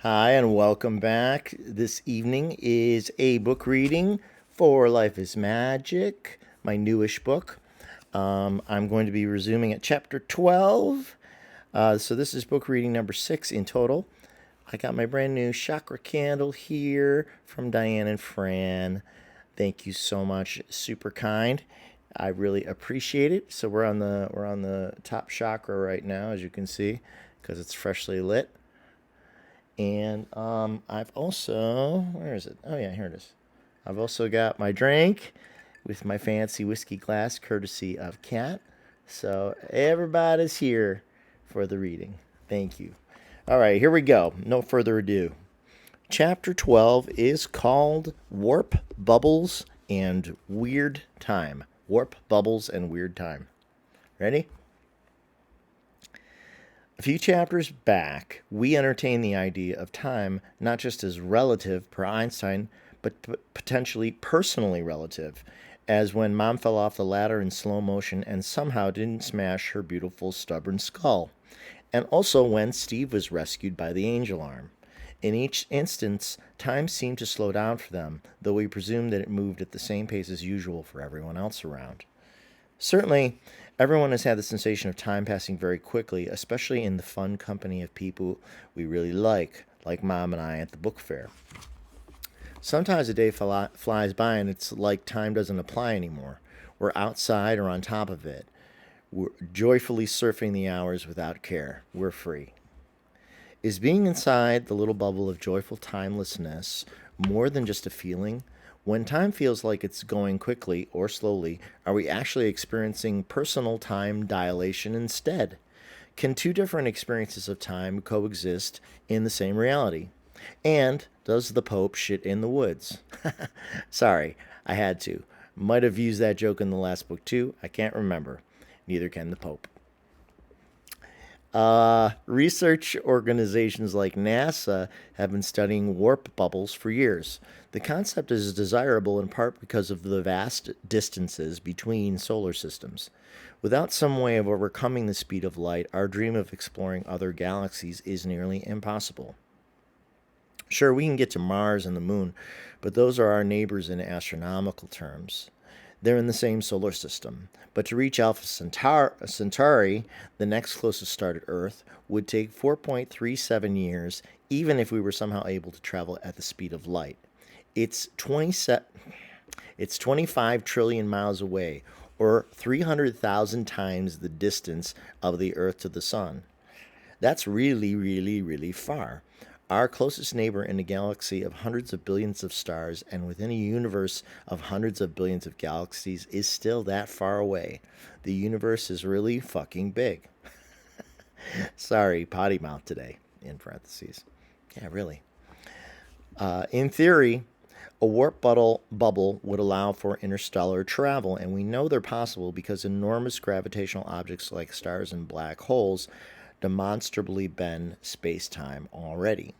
Hi, and welcome back. This evening is a book reading for Life is Magic, my newish book. I'm going to be resuming at chapter 12. So, this is book reading number 6 in total. I got my brand new chakra candle here from Diane and Fran. Thank you so much. Super kind. I really appreciate it. So we're on the top chakra right now, as you can see, because it's freshly lit. And I've also, where is it? Oh, yeah, here it is. I've also got my drink with my fancy whiskey glass, courtesy of Kat. So everybody's here for the reading. Thank you. All right, here we go. No further ado. Chapter 12 is called Warp, Bubbles, and Weird Time. Warp, Bubbles, and Weird Time. Ready? A few chapters back, we entertained the idea of time not just as relative per Einstein, but potentially personally relative, as when Mom fell off the ladder in slow motion and somehow didn't smash her beautiful, stubborn skull, and also when Steve was rescued by the angel arm. In each instance, time seemed to slow down for them, though we presumed that it moved at the same pace as usual for everyone else around. Certainly, everyone has had the sensation of time passing very quickly, especially in the fun company of people we really like Mom and I at the book fair. Sometimes a day flies by and it's like time doesn't apply anymore. We're outside or on top of it. We're joyfully surfing the hours without care. We're free. Is being inside the little bubble of joyful timelessness more than just a feeling? When time feels like it's going quickly or slowly, are we actually experiencing personal time dilation instead? Can two different experiences of time coexist in the same reality? And does the Pope shit in the woods? Sorry, I had to. Might have used that joke in the last book too. I can't remember. Neither can the Pope. Research organizations like NASA have been studying warp bubbles for years. The concept is desirable in part because of the vast distances between solar systems. Without some way of overcoming the speed of light, our dream of exploring other galaxies is nearly impossible. Sure, we can get to Mars and the Moon, but those are our neighbors in astronomical terms. They're in the same solar system. But to reach Alpha Centauri, the next closest star to Earth, would take 4.37 years, even if we were somehow able to travel at the speed of light. It's 25 trillion miles away, or 300,000 times the distance of the Earth to the Sun. That's really, really, really far. Our closest neighbor in a galaxy of hundreds of billions of stars and within a universe of hundreds of billions of galaxies is still that far away. The universe is really fucking big. Sorry, potty mouth today, in parentheses. Yeah, really. In theory, a bubble would allow for interstellar travel, and we know they're possible because enormous gravitational objects like stars and black holes demonstrably bend space time already.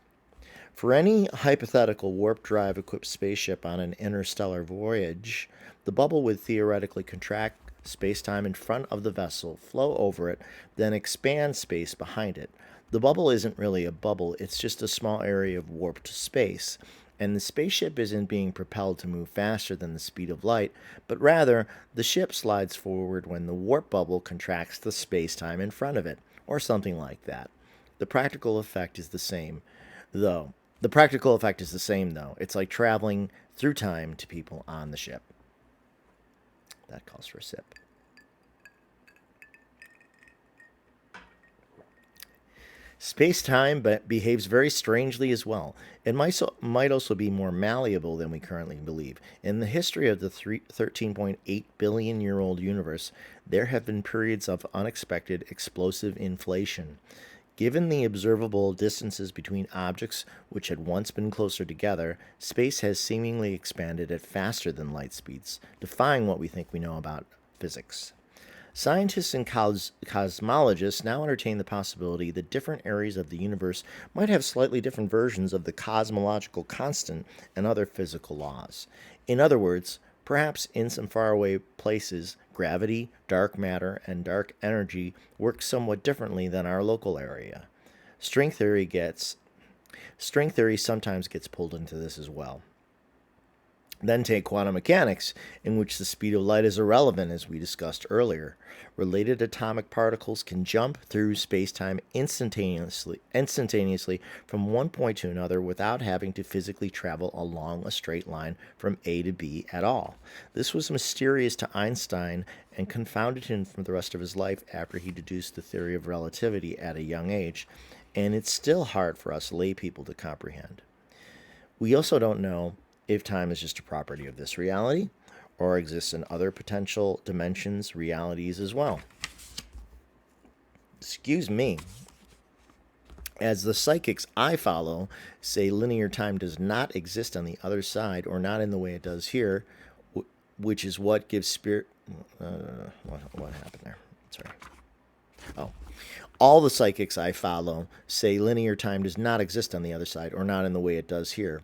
For any hypothetical warp drive equipped spaceship on an interstellar voyage, the bubble would theoretically contract space time in front of the vessel, flow over it, then expand space behind it. The bubble isn't really a bubble, it's just a small area of warped space. And the spaceship isn't being propelled to move faster than the speed of light, but rather the ship slides forward when the warp bubble contracts the space time in front of it, or something like that. The practical effect is the same, though. The practical effect is the same, though. It's like traveling through time to people on the ship. That calls for a sip. Space time behaves very strangely as well. It might also be more malleable than we currently believe. In the history of the 13.8 billion year old universe, there have been periods of unexpected explosive inflation. Given the observable distances between objects which had once been closer together, space has seemingly expanded at faster than light speeds, defying what we think we know about physics. Scientists and cosmologists now entertain the possibility that different areas of the universe might have slightly different versions of the cosmological constant and other physical laws. In other words, perhaps in some faraway places, gravity, dark matter, and dark energy work somewhat differently than our local area. String theory gets String theory sometimes gets pulled into this as well. Then take quantum mechanics, in which the speed of light is irrelevant, as we discussed earlier. Related atomic particles can jump through spacetime instantaneously from one point to another without having to physically travel along a straight line from A to B at all. This was mysterious to Einstein and confounded him for the rest of his life after he deduced the theory of relativity at a young age, and it's still hard for us lay people to comprehend. We also don't know if time is just a property of this reality or exists in other potential dimensions, realities as well. Excuse me. As the psychics I follow say, linear time does not exist on the other side or not in the way it does here, which is what gives spirit. What happened there? Sorry. Oh. All the psychics I follow say linear time does not exist on the other side or not in the way it does here,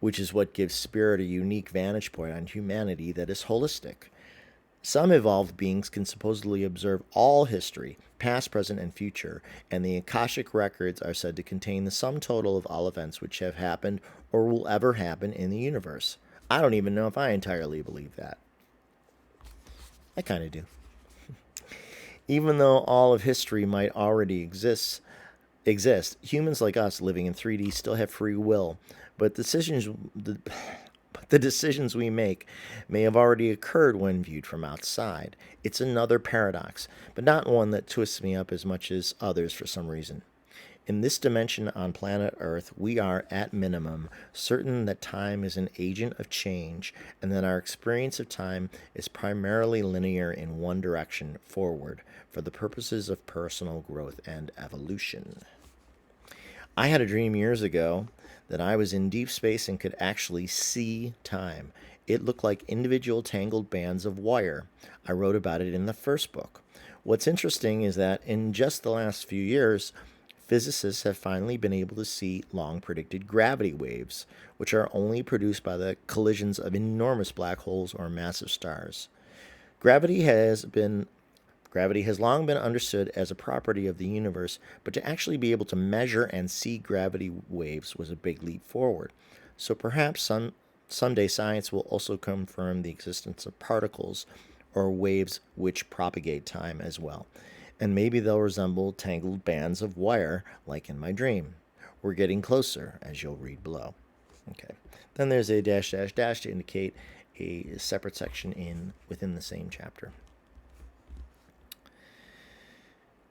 which is what gives spirit a unique vantage point on humanity that is holistic. Some evolved beings can supposedly observe all history, past, present, and future, and the Akashic records are said to contain the sum total of all events which have happened or will ever happen in the universe. I don't even know if I entirely believe that. I kind of do. Even though all of history might already exist, humans like us living in 3D still have free will, but the decisions we make may have already occurred when viewed from outside. It's another paradox, but not one that twists me up as much as others for some reason. In this dimension on planet Earth, we are, at minimum, certain that time is an agent of change and that our experience of time is primarily linear in one direction, forward, for the purposes of personal growth and evolution. I had a dream years ago that I was in deep space and could actually see time. It looked like individual tangled bands of wire. I wrote about it in the first book. What's interesting is that in just the last few years, physicists have finally been able to see long predicted gravity waves, which are only produced by the collisions of enormous black holes or massive stars. Gravity has long been understood as a property of the universe, but to actually be able to measure and see gravity waves was a big leap forward. So perhaps someday science will also confirm the existence of particles or waves which propagate time as well. And maybe they'll resemble tangled bands of wire like in my dream. We're getting closer, as you'll read below. Okay. Then there's a dash dash dash to indicate a separate section within the same chapter.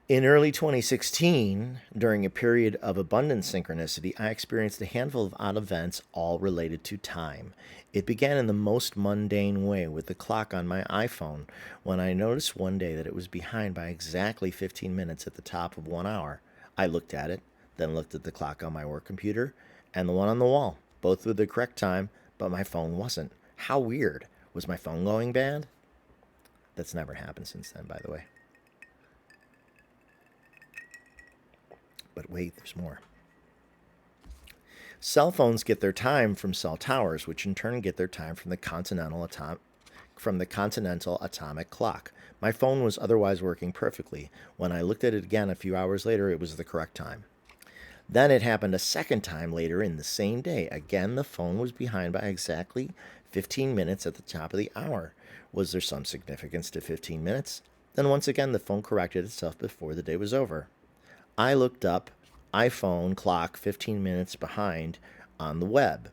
In early 2016, during a period of abundant synchronicity, I experienced a handful of odd events all related to time. It began in the most mundane way with the clock on my iPhone when I noticed one day that it was behind by exactly 15 minutes at the top of 1 hour. I looked at it, then looked at the clock on my work computer and the one on the wall, both with the correct time, but my phone wasn't. How weird. Was my phone going bad? That's never happened since then, by the way. But wait, there's more. Cell phones get their time from cell towers, which in turn get their time from the continental atomic clock. My phone was otherwise working perfectly. When I looked at it again a few hours later, it was the correct time. Then it happened a second time later in the same day. Again, the phone was behind by exactly 15 minutes at the top of the hour. Was there some significance to 15 minutes? Then once again, the phone corrected itself before the day was over. I looked up iPhone clock 15 minutes behind on the web.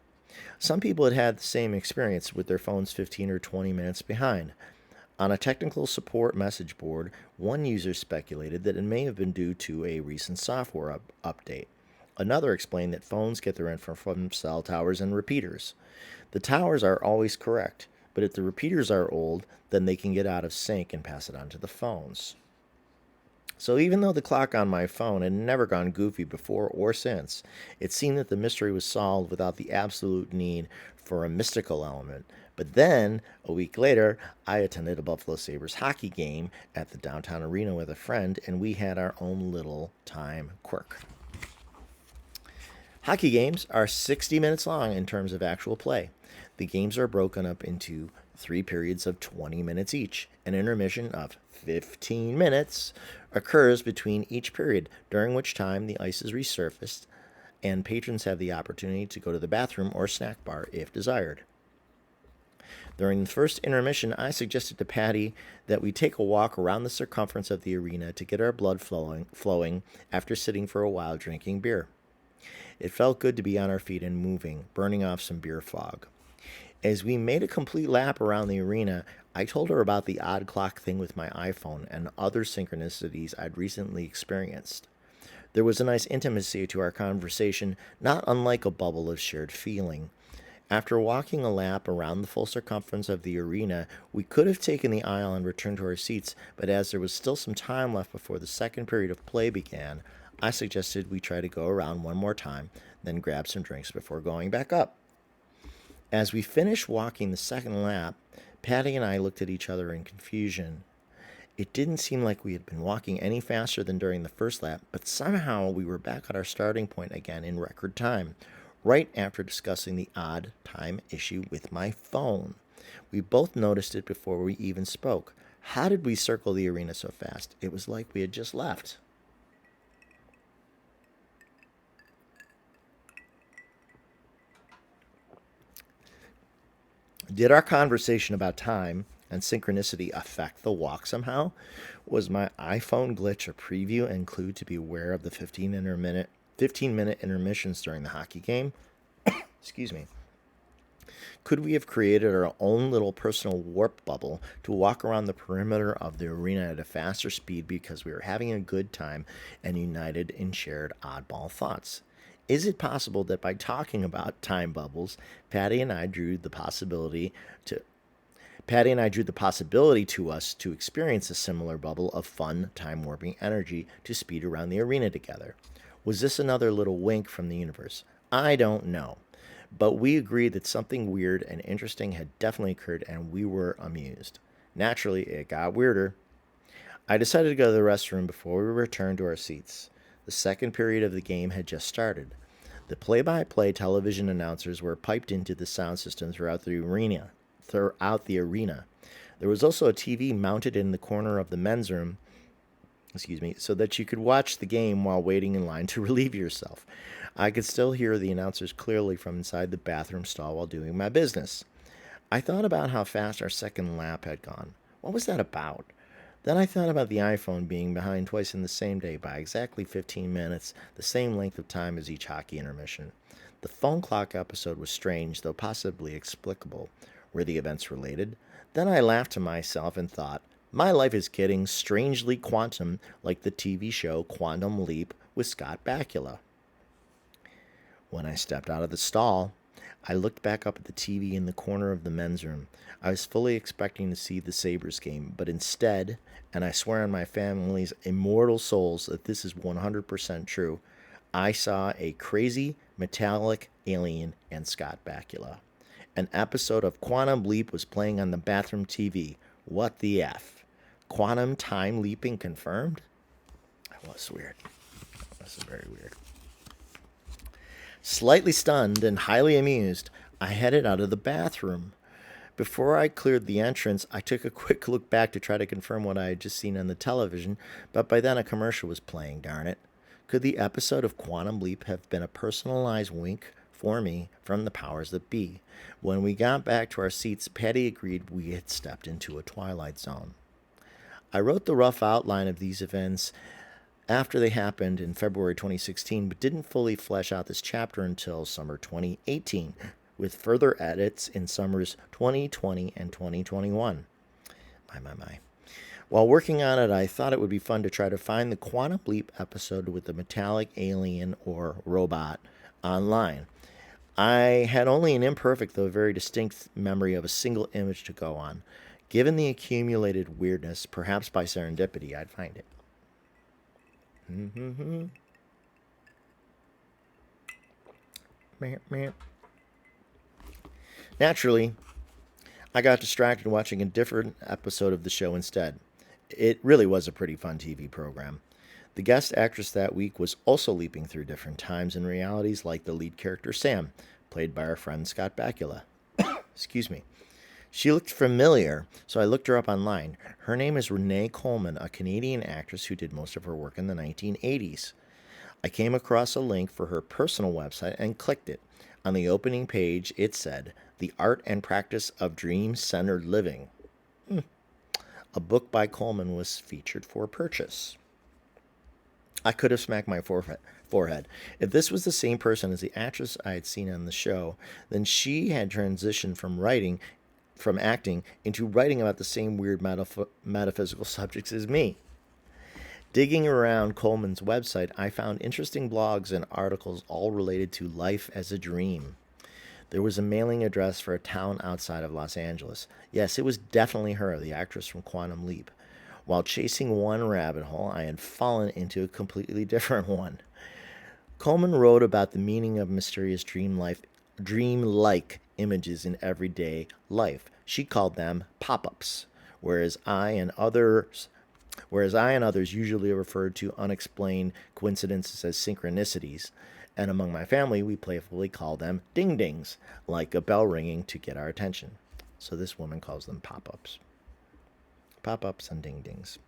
Some people had had the same experience with their phones 15 or 20 minutes behind. On a technical support message board, one user speculated that it may have been due to a recent software update. Another explained that phones get their info from cell towers and repeaters. The towers are always correct, but if the repeaters are old, then they can get out of sync and pass it on to the phones. So even though the clock on my phone had never gone goofy before or since, it seemed that the mystery was solved without the absolute need for a mystical element. But then, a week later, I attended a Buffalo Sabres hockey game at the downtown arena with a friend, and we had our own little time quirk. Hockey games are 60 minutes long in terms of actual play. The games are broken up into 3 periods of 20 minutes each. An intermission of 15 minutes occurs between each period, during which time the ice is resurfaced and patrons have the opportunity to go to the bathroom or snack bar if desired. During the first intermission, I suggested to Patty that we take a walk around the circumference of the arena to get our blood flowing after sitting for a while drinking beer. It felt good to be on our feet and moving, burning off some beer fog. As we made a complete lap around the arena, I told her about the odd clock thing with my iPhone and other synchronicities I'd recently experienced. There was a nice intimacy to our conversation, not unlike a bubble of shared feeling. After walking a lap around the full circumference of the arena, we could have taken the aisle and returned to our seats, but as there was still some time left before the second period of play began, I suggested we try to go around one more time, then grab some drinks before going back up. As we finished walking the second lap, Patty and I looked at each other in confusion. It didn't seem like we had been walking any faster than during the first lap, but somehow we were back at our starting point again in record time, right after discussing the odd time issue with my phone. We both noticed it before we even spoke. How did we circle the arena so fast? It was like we had just left. Did our conversation about time and synchronicity affect the walk somehow? Was my iPhone glitch a preview and clue to be aware of the 15-minute intermissions during the hockey game? Excuse me. Could we have created our own little personal warp bubble to walk around the perimeter of the arena at a faster speed because we were having a good time and united in shared oddball thoughts? Is it possible that by talking about time bubbles, Patty and I drew the possibility to us to experience a similar bubble of fun, time warping energy to speed around the arena together? Was this another little wink from the universe? I don't know. But we agreed that something weird and interesting had definitely occurred, and we were amused. Naturally, it got weirder. I decided to go to the restroom before we returned to our seats. The second period of the game had just started. The play-by-play television announcers were piped into the sound system throughout the arena. There was also a TV mounted in the corner of the men's room, so that you could watch the game while waiting in line to relieve yourself. I could still hear the announcers clearly from inside the bathroom stall while doing my business. I thought about how fast our second lap had gone. What was that about? Then I thought about the iPhone being behind twice in the same day by exactly 15 minutes, the same length of time as each hockey intermission. The phone clock episode was strange, though possibly explicable. Were the events related? Then I laughed to myself and thought, my life is getting strangely quantum like the TV show Quantum Leap with Scott Bakula. When I stepped out of the stall, I looked back up at the TV in the corner of the men's room. I was fully expecting to see the Sabres game, but instead, and I swear on my family's immortal souls that this is 100% true, I saw a crazy, metallic alien and Scott Bakula. An episode of Quantum Leap was playing on the bathroom TV. What the F? Quantum time leaping confirmed? That was weird. That was very weird. Slightly stunned and highly amused, I headed out of the bathroom. Before I cleared the entrance, I took a quick look back to try to confirm what I had just seen on the television, but by then a commercial was playing, darn it. Could the episode of Quantum Leap have been a personalized wink for me from the powers that be? When we got back to our seats, Patty agreed we had stepped into a twilight zone. I wrote the rough outline of these events after they happened in February 2016, but didn't fully flesh out this chapter until summer 2018, with further edits in summers 2020 and 2021. My. While working on it, I thought it would be fun to try to find the Quantum Leap episode with the metallic alien or robot online. I had only an imperfect, though very distinct, memory of a single image to go on. Given the accumulated weirdness, perhaps by serendipity, I'd find it. Naturally, I got distracted watching a different episode of the show instead. It really was a pretty fun TV program. The guest actress that week was also leaping through different times and realities like the lead character Sam, played by our friend Scott Bakula. Excuse me. She looked familiar, so I looked her up online. Her name is Renee Coleman, a Canadian actress who did most of her work in the 1980s. I came across a link for her personal website and clicked it. On the opening page, it said, The Art and Practice of Dream Centered Living. A book by Coleman was featured for purchase. I could have smacked my forehead. If this was the same person as the actress I had seen on the show, then she had transitioned from acting into writing about the same weird metaphysical subjects as me. Digging around Coleman's website, I found interesting blogs and articles all related to life as a dream. There was a mailing address for a town outside of Los Angeles. Yes, it was definitely her, the actress from Quantum Leap. While chasing one rabbit hole, I had fallen into a completely different one. Coleman wrote about the meaning of mysterious dream-like images in everyday life. She called them pop-ups, whereas I and others usually referred to unexplained coincidences as synchronicities, and among my family we playfully call them ding-dings, like a bell ringing to get our attention. So this woman calls them pop-ups. Pop-ups and ding-dings.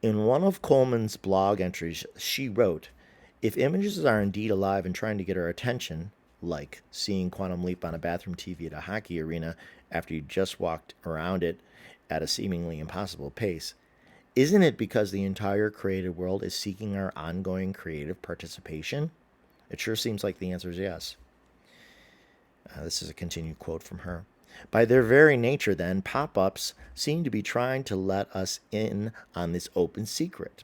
In one of Coleman's blog entries, she wrote, If images are indeed alive and trying to get our attention, like seeing Quantum Leap on a bathroom TV at a hockey arena after you just walked around it at a seemingly impossible pace, isn't it because the entire creative world is seeking our ongoing creative participation? It sure seems like the answer is yes. This is a continued quote from her. By their very nature, then, pop-ups seem to be trying to let us in on this open secret.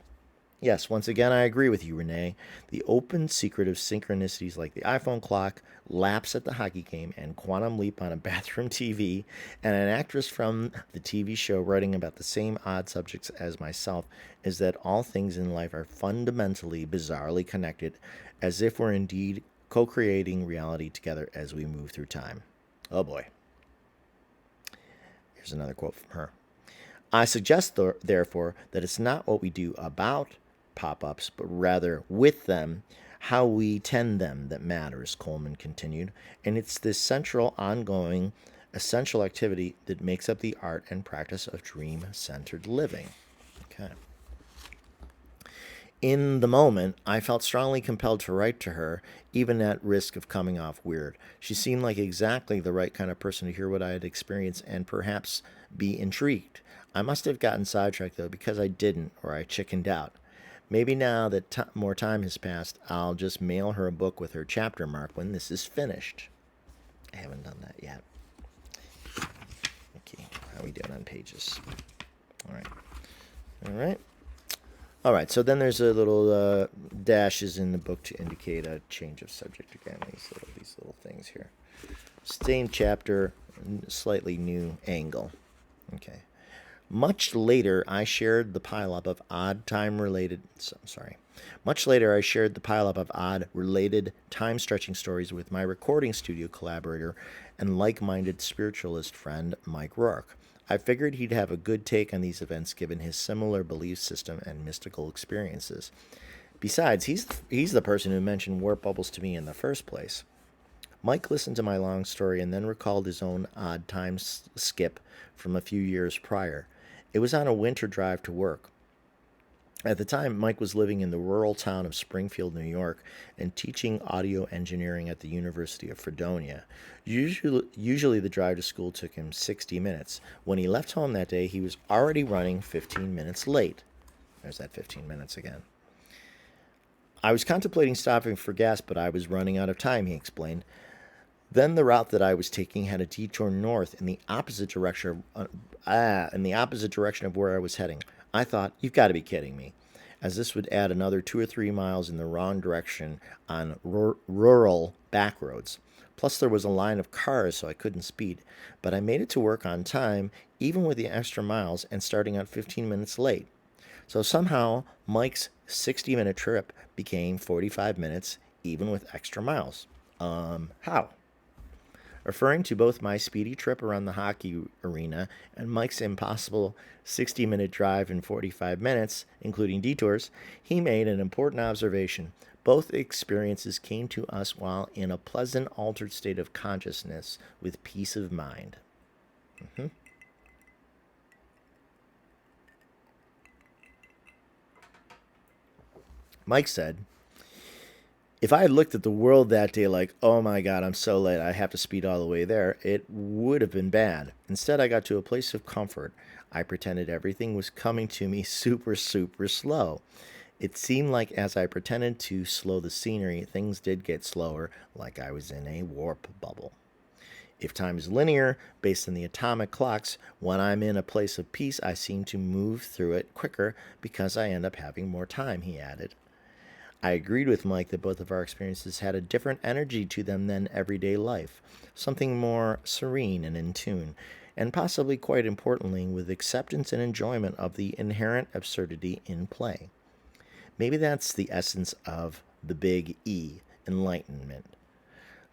Yes, once again, I agree with you, Renee. The open secret of synchronicities like the iPhone clock, laps at the hockey game, and Quantum Leap on a bathroom TV, and an actress from the TV show writing about the same odd subjects as myself, is that all things in life are fundamentally, bizarrely connected, as if we're indeed co-creating reality together as we move through time. Oh boy. Here's another quote from her. I suggest, therefore, that it's not what we do about pop-ups, but rather with them, how we tend them that matters, Coleman continued. And it's this central, ongoing, essential activity that makes up the art and practice of dream-centered living. Okay. In the moment, I felt strongly compelled to write to her, even at risk of coming off weird. She seemed like exactly the right kind of person to hear what I had experienced and perhaps be intrigued. I must have gotten sidetracked, though, because I didn't, or I chickened out. Maybe now that more time has passed, I'll just mail her a book with her chapter mark when this is finished. I haven't done that yet. Okay, how are we doing on pages? All right. All right, so then there's a little dashes in the book to indicate a change of subject again. These little things here. Same chapter, slightly new angle. Okay. Much later, I shared the pileup of odd related time-stretching stories with my recording studio collaborator and like-minded spiritualist friend, Mike Rourke. I figured he'd have a good take on these events given his similar belief system and mystical experiences. Besides, he's the person who mentioned warp bubbles to me in the first place. Mike listened to my long story and then recalled his own odd time skip from a few years prior. It was on a winter drive to work. At the time, Mike was living in the rural town of Springfield, New York, and teaching audio engineering at the University of Fredonia. Usually the drive to school took him 60 minutes. When he left home that day, he was already running 15 minutes late. There's that 15 minutes again. I was contemplating stopping for gas, but I was running out of time, he explained. Then the route that I was taking had a detour north in the opposite direction of where I was heading. I thought, you've got to be kidding me, as this would add another 2 or 3 miles in the wrong direction on rural back roads. Plus, there was a line of cars, so I couldn't speed. But I made it to work on time, even with the extra miles, and starting out 15 minutes late. So somehow, Mike's 60-minute trip became 45 minutes, even with extra miles. How? Referring to both my speedy trip around the hockey arena and Mike's impossible 60-minute drive in 45 minutes, including detours, he made an important observation. Both experiences came to us while in a pleasant, altered state of consciousness with peace of mind. Mike said, If I had looked at the world that day like, oh my God, I'm so late, I have to speed all the way there, it would have been bad. Instead, I got to a place of comfort. I pretended everything was coming to me super, super slow. It seemed like as I pretended to slow the scenery, things did get slower, like I was in a warp bubble. If time is linear, based on the atomic clocks, when I'm in a place of peace, I seem to move through it quicker because I end up having more time, he added. I agreed with Mike that both of our experiences had a different energy to them than everyday life, something more serene and in tune, and possibly quite importantly, with acceptance and enjoyment of the inherent absurdity in play. Maybe that's the essence of the big E, enlightenment.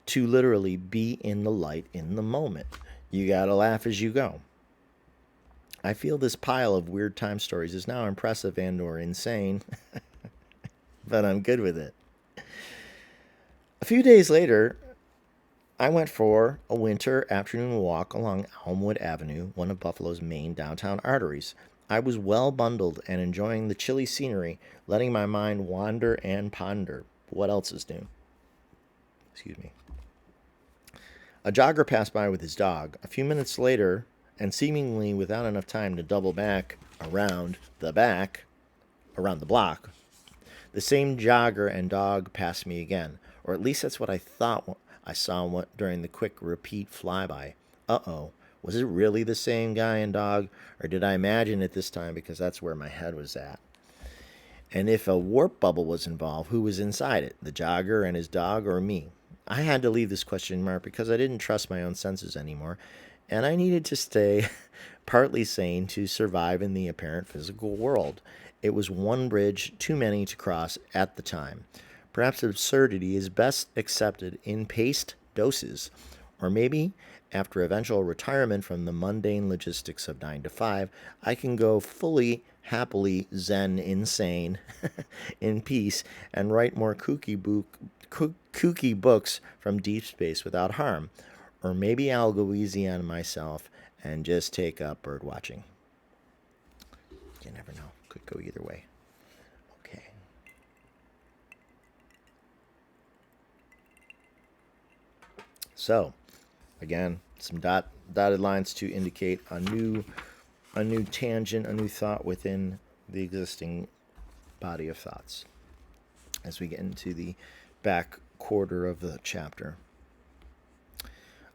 To literally be in the light in the moment. You gotta laugh as you go. I feel this pile of weird time stories is now impressive and or insane, but I'm good with it. A few days later, I went for a winter afternoon walk along Elmwood Avenue, one of Buffalo's main downtown arteries. I was well bundled and enjoying the chilly scenery, letting my mind wander and ponder. What else is new? Excuse me. A jogger passed by with his dog. A few minutes later, and seemingly without enough time to double back around the block, the same jogger and dog passed me again, or at least that's what I thought I saw during the quick repeat flyby. Uh-oh, was it really the same guy and dog, or did I imagine it this time because that's where my head was at? And if a warp bubble was involved, who was inside it, the jogger and his dog, or me? I had to leave this question mark because I didn't trust my own senses anymore, and I needed to stay partly sane to survive in the apparent physical world. It was one bridge too many to cross at the time. Perhaps absurdity is best accepted in paced doses, or maybe after eventual retirement from the mundane logistics of 9 to 5, I can go fully, happily zen insane in peace and write more kooky books from deep space without harm. Or maybe I'll go easy on myself and just take up bird watching. You never know. Could go either way. Okay. So, again, some dotted lines to indicate a new tangent, a new thought within the existing body of thoughts as we get into the back quarter of the chapter.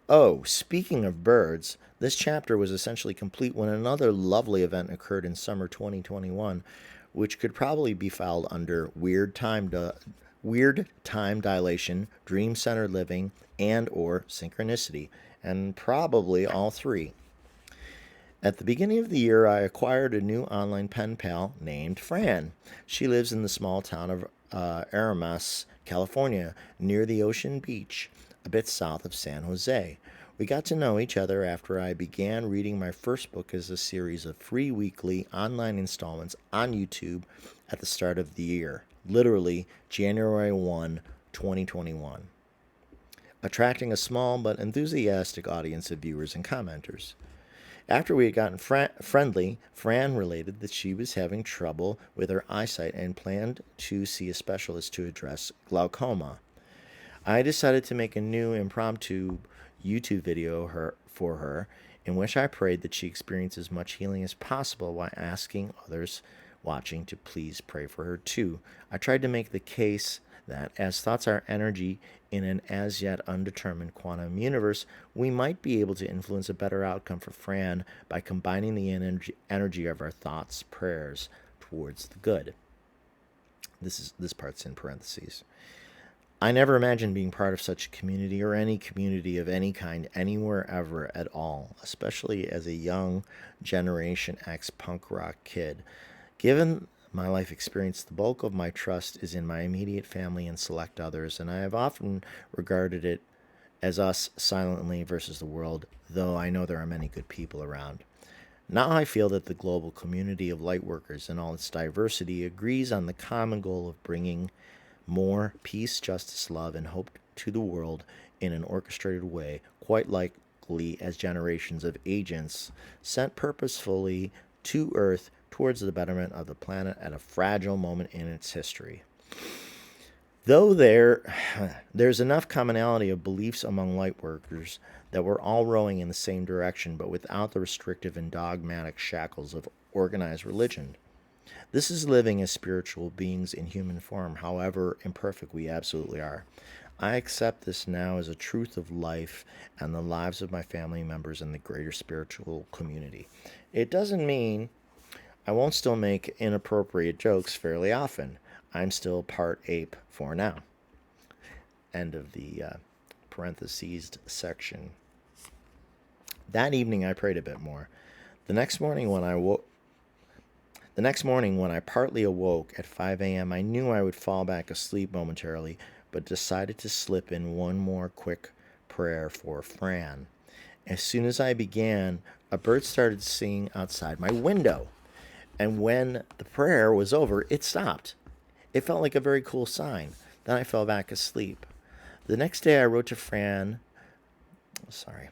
Oh, speaking of birds, this chapter was essentially complete when another lovely event occurred in summer 2021, which could probably be filed under weird time dilation, dream-centered living, and or synchronicity, and probably all three. At the beginning of the year, I acquired a new online pen pal named Fran. She lives in the small town of Aramas, California, near the ocean beach, a bit south of San Jose. We got to know each other after I began reading my first book as a series of free weekly online installments on YouTube at the start of the year, literally January 1, 2021, attracting a small but enthusiastic audience of viewers and commenters. After we had gotten friendly, Fran related that she was having trouble with her eyesight and planned to see a specialist to address glaucoma. I decided to make a new impromptu YouTube video for her in which I prayed that she experience as much healing as possible while asking others watching to please pray for her too. I tried to make the case that as thoughts are energy in an as yet undetermined quantum universe, we might be able to influence a better outcome for Fran by combining the energy of our thoughts, prayers towards the good. This part's in parentheses. I never imagined being part of such a community or any community of any kind anywhere ever at all, especially as a young Generation X punk rock kid. Given my life experience, the bulk of my trust is in my immediate family and select others, and I have often regarded it as us silently versus the world, though I know there are many good people around. Now I feel that the global community of lightworkers in all its diversity agrees on the common goal of bringing more peace, justice, love, and hope to the world in an orchestrated way, quite likely as generations of agents sent purposefully to Earth towards the betterment of the planet at a fragile moment in its history. Though there's enough commonality of beliefs among light workers that we're all rowing in the same direction, but without the restrictive and dogmatic shackles of organized religion. This is living as spiritual beings in human form, however imperfect we absolutely are. I accept this now as a truth of life and the lives of my family members and the greater spiritual community. It doesn't mean I won't still make inappropriate jokes fairly often. I'm still part ape for now. End of the parentheses section. That evening I prayed a bit more. The next morning when I woke The next morning, when I partly awoke at 5 a.m., I knew I would fall back asleep momentarily, but decided to slip in one more quick prayer for Fran. As soon as I began, a bird started singing outside my window. And when the prayer was over, it stopped. It felt like a very cool sign. Then I fell back asleep. The next day, I wrote to Fran. Sorry.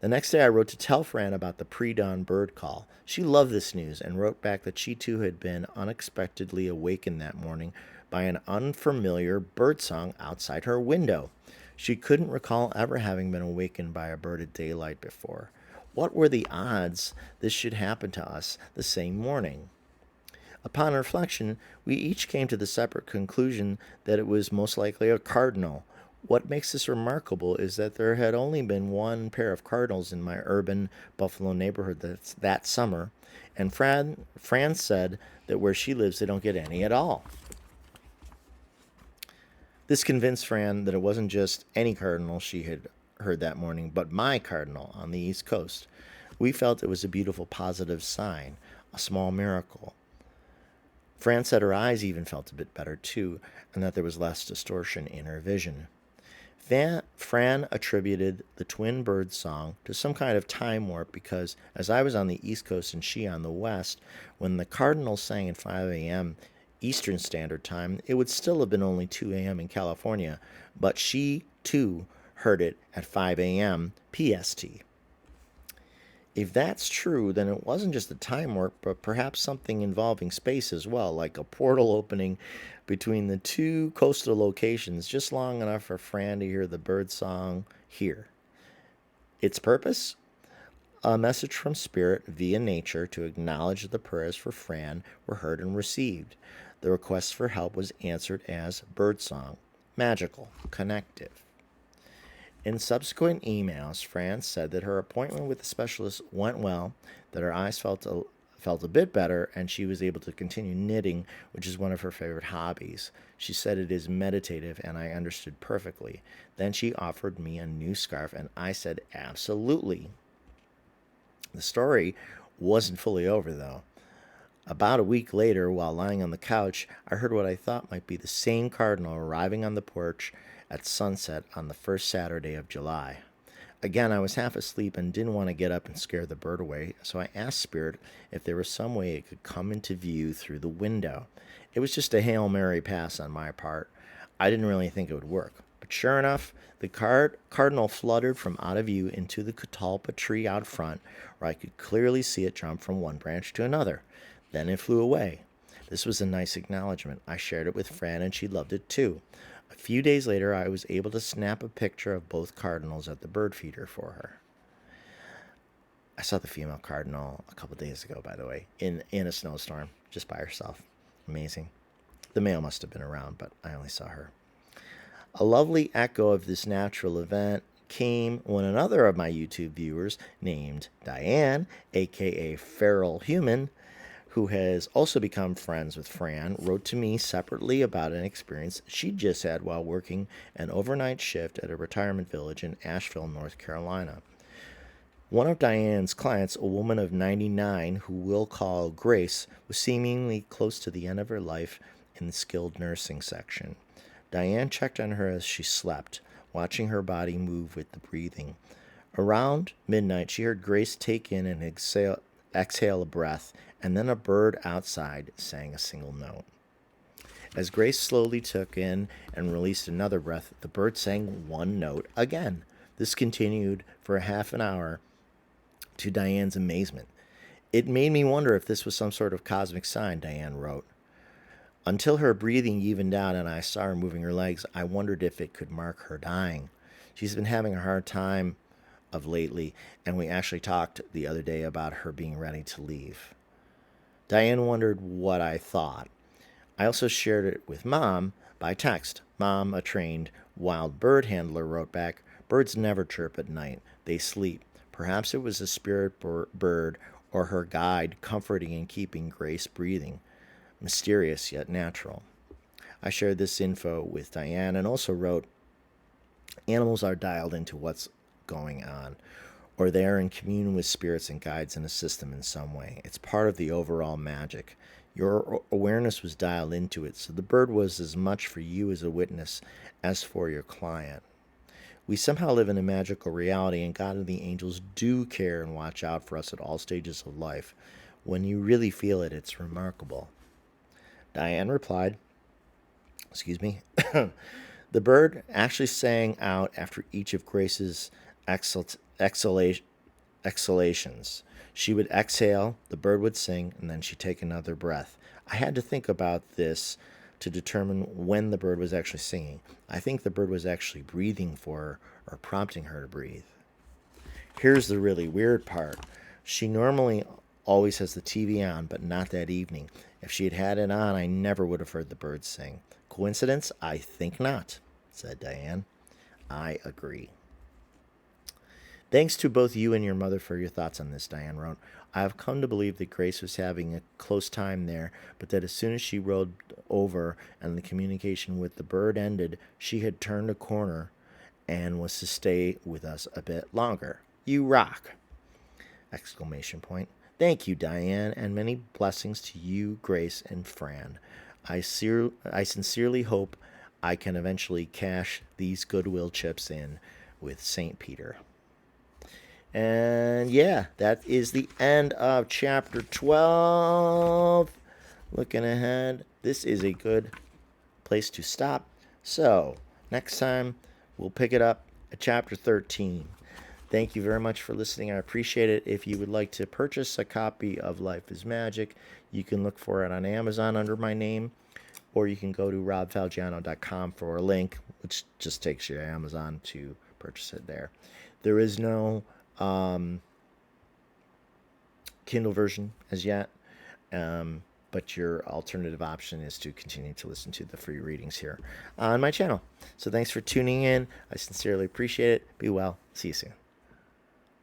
The next day, I wrote to tell Fran about the pre dawn bird call. She loved this news and wrote back that she too had been unexpectedly awakened that morning by an unfamiliar bird song outside her window. She couldn't recall ever having been awakened by a bird at daylight before. What were the odds this should happen to us the same morning? Upon reflection, we each came to the separate conclusion that it was most likely a cardinal. What makes this remarkable is that there had only been one pair of cardinals in my urban Buffalo neighborhood that summer, and Fran said that where she lives they don't get any at all. This convinced Fran that it wasn't just any cardinal she had heard that morning, but my cardinal on the East Coast. We felt it was a beautiful positive sign, a small miracle. Fran said her eyes even felt a bit better too, and that there was less distortion in her vision. Fran attributed the twin bird song to some kind of time warp because, as I was on the East Coast and she on the West, when the Cardinals sang at 5 a.m. Eastern Standard Time, it would still have been only 2 a.m. in California, but she, too, heard it at 5 a.m. PST. If that's true, then it wasn't just a time warp, but perhaps something involving space as well, like a portal opening between the two coastal locations just long enough for Fran to hear the bird song here. Its purpose? A message from Spirit via nature to acknowledge the prayers for Fran were heard and received. The request for help was answered as birdsong, magical, connective. In subsequent emails, Fran said that her appointment with the specialist went well, that her eyes felt a bit better, and she was able to continue knitting, which is one of her favorite hobbies. She said it is meditative, and I understood perfectly. Then she offered me a new scarf, and I said absolutely. The story wasn't fully over, though. About a week later, while lying on the couch, I heard what I thought might be the same cardinal arriving on the porch at sunset on the first Saturday of July. Again, I was half asleep and didn't want to get up and scare the bird away, so I asked Spirit if there was some way it could come into view through the window. It was just a Hail Mary pass on my part. I didn't really think it would work. But sure enough, the cardinal fluttered from out of view into the catalpa tree out front, where I could clearly see it jump from one branch to another. Then it flew away. This was a nice acknowledgement. I shared it with Fran, and she loved it too. A few days later, I was able to snap a picture of both cardinals at the bird feeder for her. I saw the female cardinal a couple days ago, by the way, in a snowstorm, just by herself. Amazing. The male must have been around, but I only saw her. A lovely echo of this natural event came when another of my YouTube viewers, named Diane, aka Feral Human, who has also become friends with Fran, wrote to me separately about an experience she just had while working an overnight shift at a retirement village in Asheville, North Carolina. One of Diane's clients, a woman of 99 who we'll call Grace, was seemingly close to the end of her life in the skilled nursing section. Diane checked on her as she slept, watching her body move with the breathing. Around midnight, she heard Grace take in and exhale a breath, and then a bird outside sang a single note. As Grace slowly took in and released another breath, the bird sang one note again. This continued for a half an hour, to Diane's amazement. It made me wonder if this was some sort of cosmic sign, Diane wrote. Until her breathing evened out and I saw her moving her legs, I wondered if it could mark her dying. She's been having a hard time of lately, and we actually talked the other day about her being ready to leave. Diane wondered what I thought. I also shared it with Mom by text. Mom, a trained wild bird handler, wrote back, "Birds never chirp at night. They sleep. Perhaps it was a spirit bird or her guide comforting and keeping Grace breathing. Mysterious yet natural." I shared this info with Diane and also wrote, "Animals are dialed into what's going on, or they are in communion with spirits and guides and assist them in some way. It's part of the overall magic. Your awareness was dialed into it, so the bird was as much for you as a witness as for your client. We somehow live in a magical reality, and God and the angels do care and watch out for us at all stages of life. When you really feel it, it's remarkable." Diane replied, excuse me, "The bird actually sang out after each of Grace's exhalations. She would exhale, the bird would sing, and then she'd take another breath. I had to think about this to determine when the bird was actually singing. I think the bird was actually breathing for her or prompting her to breathe." Here's the really weird part. She normally always has the TV on, but not that evening. If she had had it on, I never would have heard the birds sing. Coincidence? I think not, said Diane. I agree. "Thanks to both you and your mother for your thoughts on this," Diane wrote. "I have come to believe that Grace was having a close time there, but that as soon as she rolled over and the communication with the bird ended, she had turned a corner and was to stay with us a bit longer. You rock!" Exclamation point. "Thank you, Diane, and many blessings to you, Grace, and Fran. I sincerely hope I can eventually cash these goodwill chips in with St. Peter." And yeah, that is the end of chapter 12. Looking ahead, this is a good place to stop. So, next time, we'll pick it up at chapter 13. Thank you very much for listening. I appreciate it. If you would like to purchase a copy of Life is Magic, you can look for it on Amazon under my name, or you can go to robfalgiano.com for a link, which just takes you to Amazon to purchase it there. There is no Kindle version as yet, but your alternative option is to continue to listen to the free readings here on my channel. So thanks for tuning in. I sincerely appreciate it. Be well. See you soon.